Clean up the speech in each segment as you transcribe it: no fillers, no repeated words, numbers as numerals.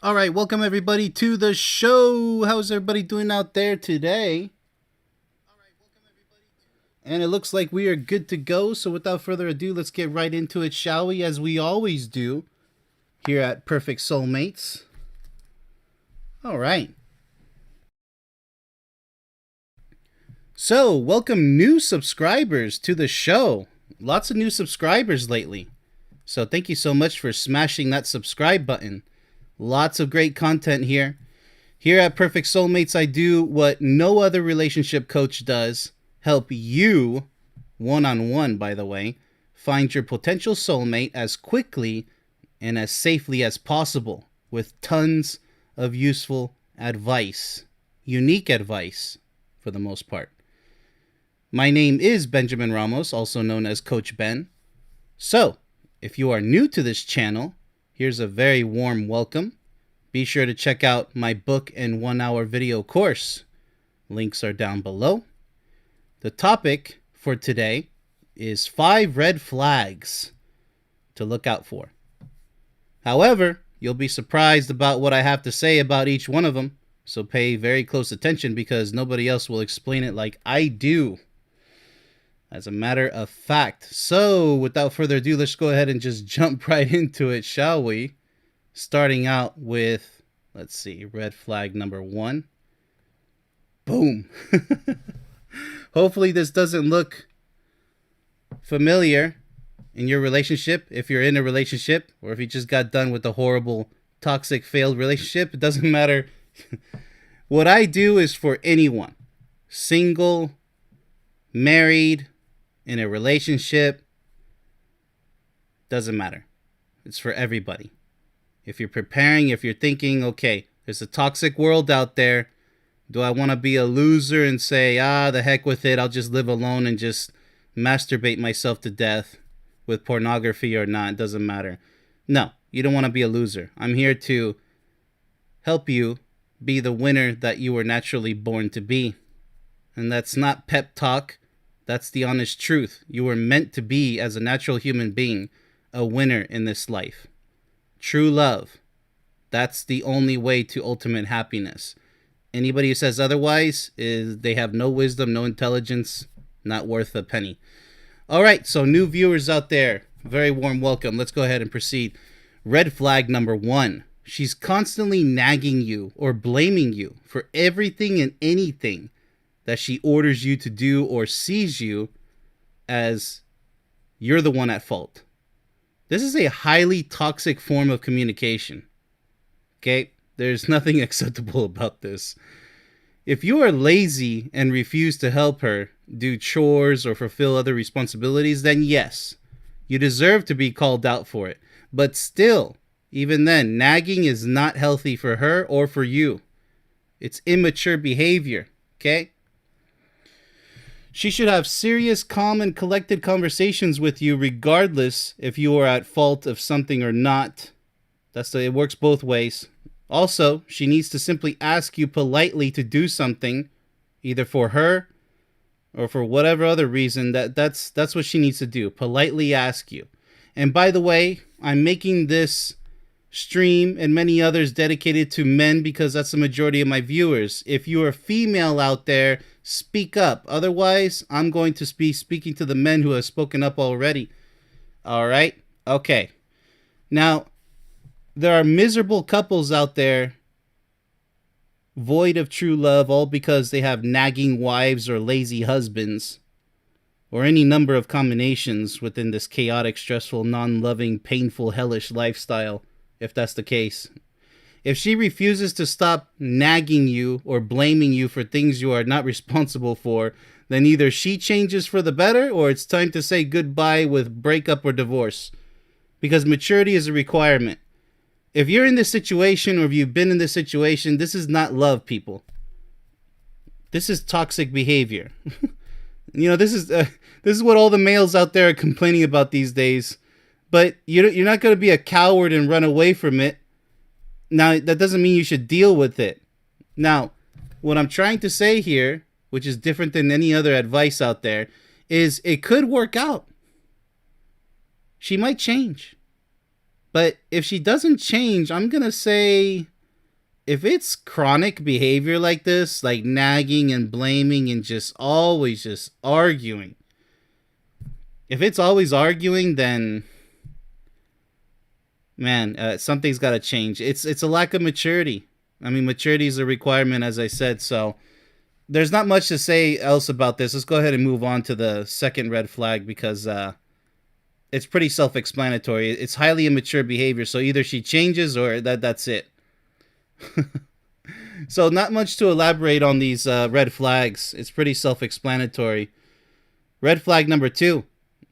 All right, welcome everybody to the show. How's everybody doing out there today? And it looks like we are good to go. So without further ado, let's get right into it, shall we? As we always do here at Perfect Soulmates. All right. So, welcome new subscribers to the show. Lots of new subscribers lately. So, thank you so much for smashing that subscribe button. Lots of great content here. Here at Perfect Soulmates, I do what no other relationship coach does. Help you, one-on-one, by the way, find your potential soulmate as quickly and as safely as possible with tons of useful advice. Unique advice, for the most part. My name is Benjamin Ramos, also known as Coach Ben. So, if you are new to this channel, here's a very warm welcome. Be sure to check out my book and 1-hour video course. Links are down below. The topic for today is 5 red flags to look out for. However, you'll be surprised about what I have to say about each one of them, so pay very close attention because nobody else will explain it like I do. As a matter of fact. So, without further ado, let's go ahead and just jump right into it, shall we? Starting out with, let's see, red flag number 1. Boom. Hopefully this doesn't look familiar in your relationship. If you're in a relationship or if you just got done with a horrible, toxic, failed relationship, it doesn't matter. What I do is for anyone. Single, married, in a relationship, doesn't matter. It's for everybody. If you're preparing, if you're thinking, okay, there's a toxic world out there. Do I want to be a loser and say, the heck with it, I'll just live alone and just masturbate myself to death with pornography or not, it doesn't matter. No, you don't want to be a loser. I'm here to help you be the winner that you were naturally born to be. And that's not pep talk. That's the honest truth. You were meant to be, as a natural human being, a winner in this life. True love. That's the only way to ultimate happiness. Anybody who says otherwise, they have no wisdom, no intelligence, not worth a penny. All right, so new viewers out there, very warm welcome. Let's go ahead and proceed. Red flag number 1. She's constantly nagging you or blaming you for everything and anything that she orders you to do or sees you as you're the one at fault. This is a highly toxic form of communication. Okay? There's nothing acceptable about this. If you are lazy and refuse to help her do chores or fulfill other responsibilities, then yes, you deserve to be called out for it. But still, even then, nagging is not healthy for her or for you. It's immature behavior. Okay? She should have serious, calm, and collected conversations with you regardless if you are at fault of something or not. It works both ways. Also, she needs to simply ask you politely to do something, either for her or for whatever other reason. That's what she needs to do. Politely ask you. And by the way, I'm making this stream and many others dedicated to men because that's the majority of my viewers. If you are female out there, speak up. Otherwise, I'm going to be speaking to the men who have spoken up already. All right? Okay. Now, there are miserable couples out there void of true love, all because they have nagging wives or lazy husbands, or any number of combinations within this chaotic, stressful, non-loving, painful, hellish lifestyle, if that's the case. If she refuses to stop nagging you or blaming you for things you are not responsible for, then either she changes for the better or it's time to say goodbye with breakup or divorce. Because maturity is a requirement. If you're in this situation or if you've been in this situation, this is not love, people. This is toxic behavior. This is what all the males out there are complaining about these days. But you're not going to be a coward and run away from it. Now, that doesn't mean you should deal with it. Now, what I'm trying to say here, which is different than any other advice out there, is it could work out. She might change. But if she doesn't change, I'm going to say if it's chronic behavior like this, like nagging and blaming and just always just arguing, if it's always arguing, then man, something's got to change. It's a lack of maturity. I mean, maturity is a requirement, as I said. So there's not much to say else about this. Let's go ahead and move on to the second red flag because it's pretty self-explanatory. It's highly immature behavior. So either she changes or that's it. So not much to elaborate on these red flags. It's pretty self-explanatory. Red flag number 2.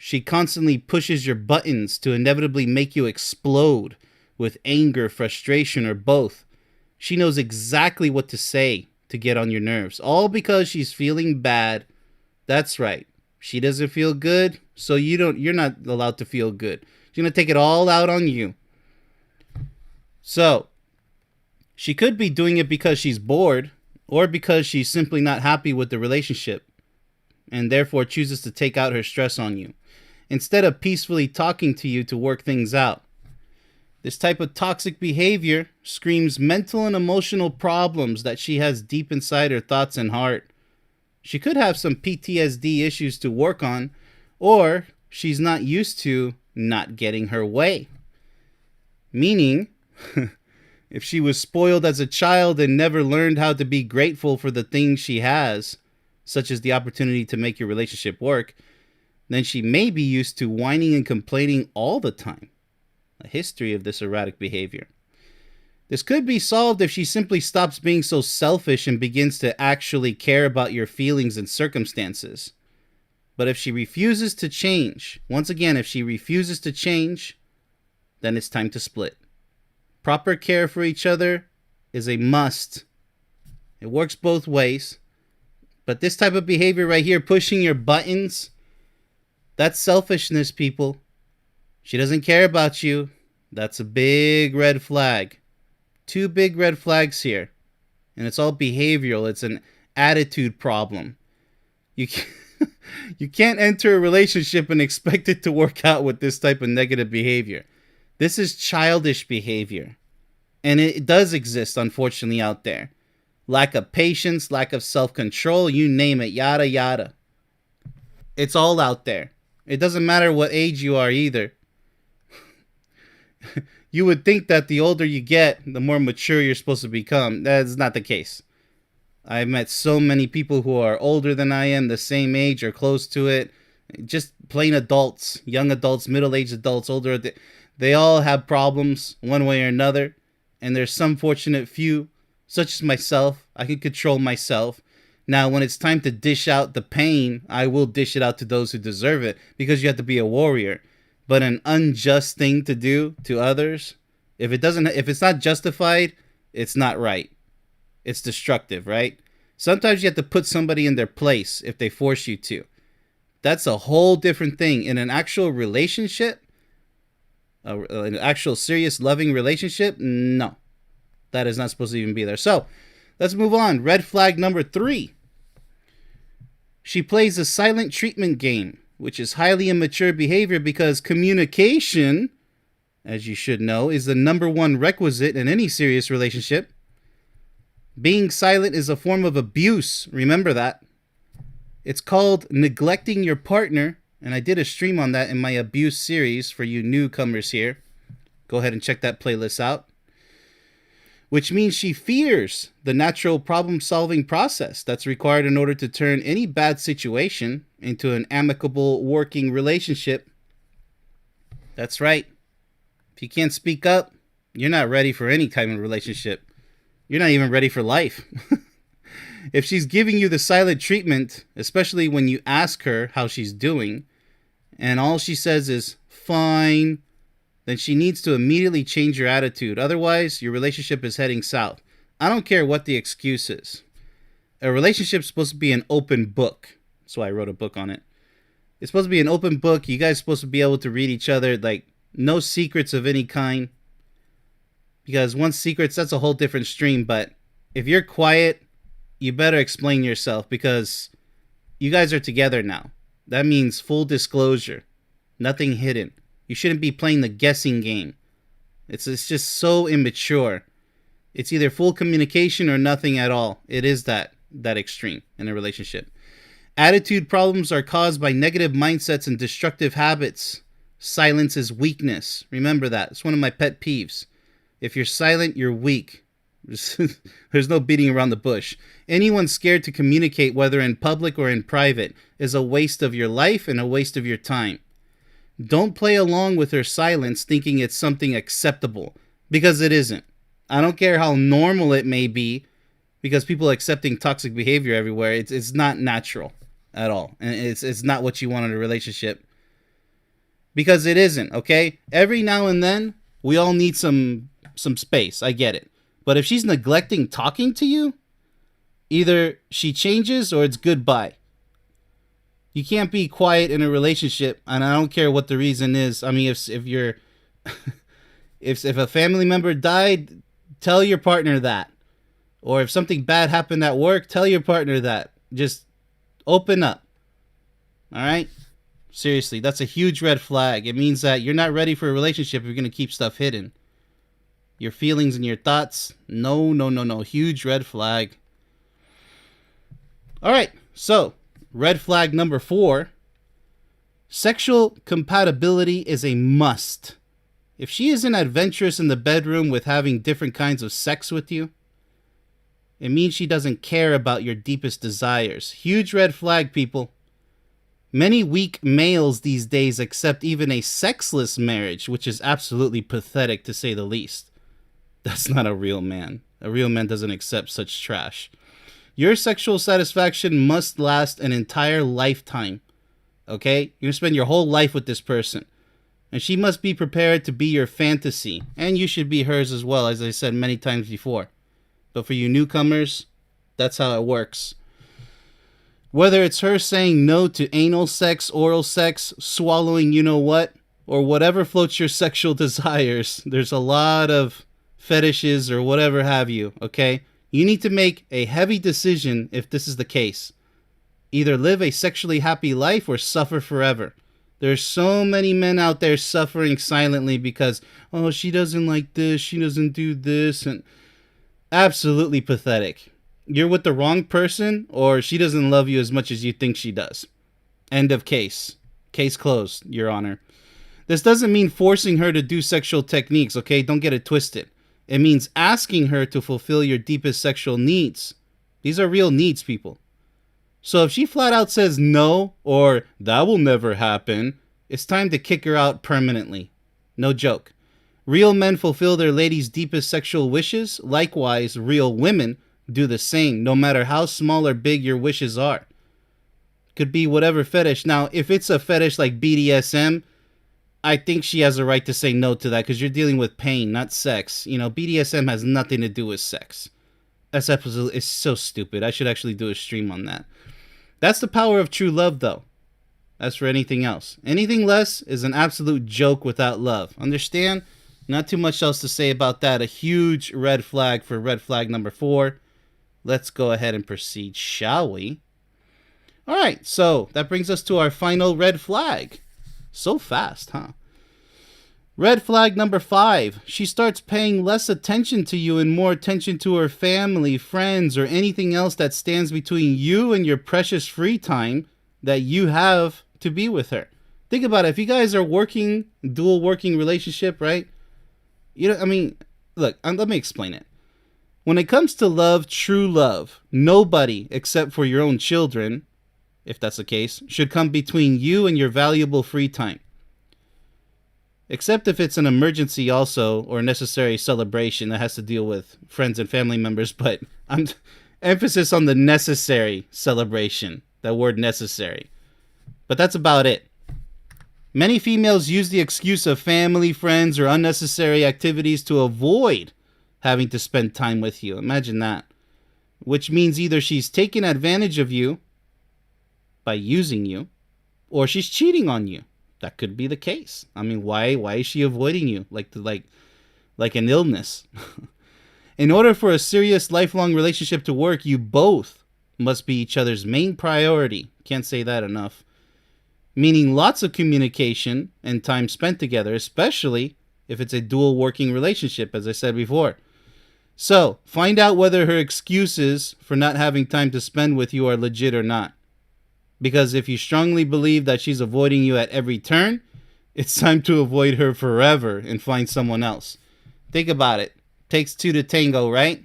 She constantly pushes your buttons to inevitably make you explode with anger, frustration, or both. She knows exactly what to say to get on your nerves, all because she's feeling bad. That's right. She doesn't feel good, so you're not allowed to feel good. She's going to take it all out on you. So, she could be doing it because she's bored or because she's simply not happy with the relationship and therefore chooses to take out her stress on you instead of peacefully talking to you to work things out. This type of toxic behavior screams mental and emotional problems that she has deep inside her thoughts and heart. She could have some PTSD issues to work on, or she's not used to not getting her way. Meaning, if she was spoiled as a child and never learned how to be grateful for the things she has, such as the opportunity to make your relationship work, then she may be used to whining and complaining all the time. A history of this erratic behavior. This could be solved if she simply stops being so selfish and begins to actually care about your feelings and circumstances. But if she refuses to change, once again, if she refuses to change, then it's time to split. Proper care for each other is a must. It works both ways. But this type of behavior right here, pushing your buttons, that's selfishness, people. She doesn't care about you. That's a big red flag. 2 big red flags here. And it's all behavioral. It's an attitude problem. You can't enter a relationship and expect it to work out with this type of negative behavior. This is childish behavior. And it does exist, unfortunately, out there. Lack of patience, lack of self-control, you name it, yada, yada. It's all out there. It doesn't matter what age you are either. You would think that the older you get, the more mature you're supposed to become. That's not the case. I've met so many people who are older than I am, the same age or close to it. Just plain adults, young adults, middle-aged adults, older. They all have problems one way or another. And there's some fortunate few, such as myself. I can control myself. Now, when it's time to dish out the pain, I will dish it out to those who deserve it because you have to be a warrior. But an unjust thing to do to others, if it's not justified, it's not right. It's destructive, right? Sometimes you have to put somebody in their place if they force you to. That's a whole different thing. In an actual relationship, an actual serious loving relationship, no. That is not supposed to even be there. So, let's move on. Red flag number 3. She plays a silent treatment game, which is highly immature behavior because communication, as you should know, is the number 1 requisite in any serious relationship. Being silent is a form of abuse. Remember that. It's called neglecting your partner, and I did a stream on that in my abuse series for you newcomers here. Go ahead and check that playlist out. Which means she fears the natural problem-solving process that's required in order to turn any bad situation into an amicable working relationship. That's right. If you can't speak up, you're not ready for any kind of relationship. You're not even ready for life. If she's giving you the silent treatment, especially when you ask her how she's doing, and all she says is, fine, then she needs to immediately change your attitude. Otherwise, your relationship is heading south. I don't care what the excuse is. A relationship's supposed to be an open book. That's why I wrote a book on it. It's supposed to be an open book. You guys are supposed to be able to read each other. Like, no secrets of any kind. Because once secrets, that's a whole different stream. But if you're quiet, you better explain yourself. Because you guys are together now. That means full disclosure. Nothing hidden. You shouldn't be playing the guessing game. It's just so immature. It's either full communication or nothing at all. It is that extreme in a relationship. Attitude problems are caused by negative mindsets and destructive habits. Silence is weakness. Remember that. It's one of my pet peeves. If you're silent, you're weak. There's no beating around the bush. Anyone scared to communicate, whether in public or in private, is a waste of your life and a waste of your time. Don't play along with her silence thinking it's something acceptable, because it isn't. I don't care how normal it may be, because people accepting toxic behavior everywhere, it's not natural at all. And it's not what you want in a relationship. Because it isn't, okay? Every now and then, we all need some space. I get it. But if she's neglecting talking to you, either she changes or it's goodbye. You can't be quiet in a relationship, and I don't care what the reason is. I mean, if you're if a family member died, tell your partner that. Or if something bad happened at work, tell your partner that. Just open up. All right? Seriously, that's a huge red flag. It means that you're not ready for a relationship if you're going to keep stuff hidden. Your feelings and your thoughts, no. Huge red flag. All right, so red flag number 4. Sexual compatibility is a must. If she isn't adventurous in the bedroom with having different kinds of sex with you, it means she doesn't care about your deepest desires. Huge red flag, people. Many weak males these days accept even a sexless marriage, which is absolutely pathetic to say the least. That's not a real man. A real man doesn't accept such trash. Your sexual satisfaction must last an entire lifetime. Okay? You're going to spend your whole life with this person. And she must be prepared to be your fantasy. And you should be hers as well, as I said many times before. But for you newcomers, that's how it works. Whether it's her saying no to anal sex, oral sex, swallowing you know what, or whatever floats your sexual desires, there's a lot of fetishes or whatever have you, okay? You need to make a heavy decision if this is the case. Either live a sexually happy life or suffer forever. There's so many men out there suffering silently because, oh, she doesn't like this, she doesn't do this, and absolutely pathetic. You're with the wrong person, or she doesn't love you as much as you think she does. End of case. Case closed, Your Honor. This doesn't mean forcing her to do sexual techniques, okay? Don't get it twisted. It means asking her to fulfill your deepest sexual needs. These are real needs, people. So if she flat out says no, or that will never happen, it's time to kick her out permanently. No joke. Real men fulfill their ladies' deepest sexual wishes. Likewise, real women do the same, no matter how small or big your wishes are. Could be whatever fetish. Now, if it's a fetish like BDSM, I think she has a right to say no to that, because you're dealing with pain, not sex. You know, BDSM has nothing to do with sex. That's episode is so stupid. I should actually do a stream on that. That's the power of true love, though. As for anything else, anything less is an absolute joke without love. Understand? Not too much else to say about that. A huge red flag for red flag number 4. Let's go ahead and proceed, shall we? All right, so that brings us to our final red flag. So fast, huh? Red flag number 5. She starts paying less attention to you and more attention to her family, friends, or anything else that stands between you and your precious free time that you have to be with her. Think about it. If you guys are working, dual working relationship, right? You know, I mean, look, let me explain it. When it comes to love, true love, nobody except for your own children, if that's the case, should come between you and your valuable free time. Except if it's an emergency also, or necessary celebration that has to deal with friends and family members, but I'm emphasis on the necessary celebration, that word necessary. But that's about it. Many females use the excuse of family, friends, or unnecessary activities to avoid having to spend time with you. Imagine that. Which means either she's taking advantage of you by using you, or she's cheating on you. That could be the case. I mean, why is she avoiding you like an illness? In order for a serious lifelong relationship to work, you both must be each other's main priority. Can't say that enough. Meaning lots of communication and time spent together, especially if it's a dual working relationship, as I said before. So, find out whether her excuses for not having time to spend with you are legit or not. Because if you strongly believe that she's avoiding you at every turn, it's time to avoid her forever and find someone else. Think about it. Takes two to tango, right?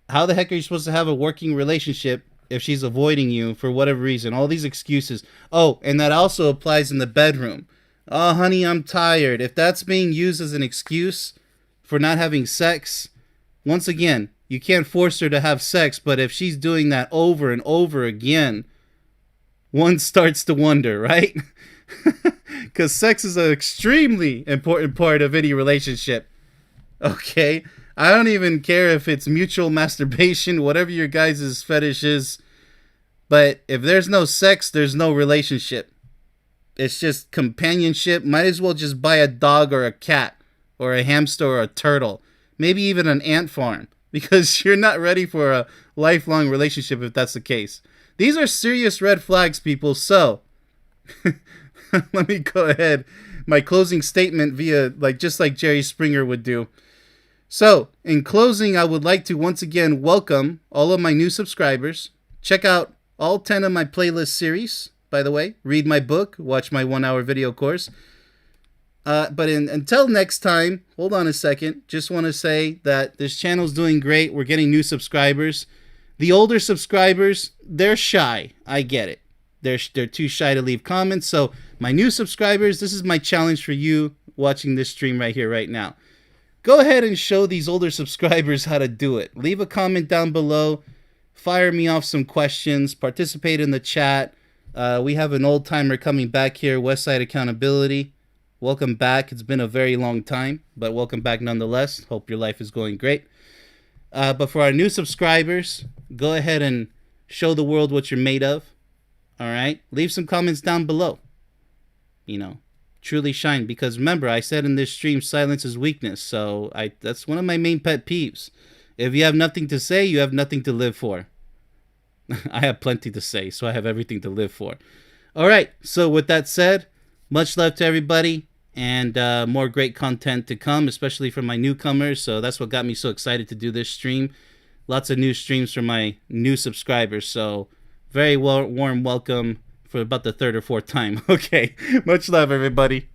How the heck are you supposed to have a working relationship if she's avoiding you for whatever reason? All these excuses. Oh, and that also applies in the bedroom. Oh, honey, I'm tired. If that's being used as an excuse for not having sex, once again, you can't force her to have sex, but if she's doing that over and over again, one starts to wonder, right? Because sex is an extremely important part of any relationship. Okay? I don't even care if it's mutual masturbation, whatever your guys' fetish is. But if there's no sex, there's no relationship. It's just companionship. Might as well just buy a dog or a cat or a hamster or a turtle. Maybe even an ant farm. Because you're not ready for a lifelong relationship if that's the case. These are serious red flags, people. So, let me go ahead. My closing statement via, just like Jerry Springer would do. So, in closing, I would like to once again welcome all of my new subscribers. Check out all 10 of my playlist series, by the way. Read my book. Watch my 1-hour video course. Until next time, hold on a second. Just want to say that this channel's doing great. We're getting new subscribers. The older subscribers, they're shy. I get it. They're too shy to leave comments. So my new subscribers, this is my challenge for you watching this stream right here, right now. Go ahead and show these older subscribers how to do it. Leave a comment down below. Fire me off some questions. Participate in the chat. We have an old timer coming back here, Westside Accountability. Welcome back. It's been a very long time, but welcome back nonetheless. Hope your life is going great. But for our new subscribers, go ahead and show the world what you're made of. All right? Leave some comments down below. Truly shine. Because remember, I said in this stream, silence is weakness. So that's one of my main pet peeves. If you have nothing to say, you have nothing to live for. I have plenty to say, so I have everything to live for. All right. So with that said, much love to everybody. And more great content to come, especially from my newcomers. So that's what got me so excited to do this stream. Lots of new streams for my new subscribers. So very warm welcome for about the third or fourth time. Okay. Much love, everybody.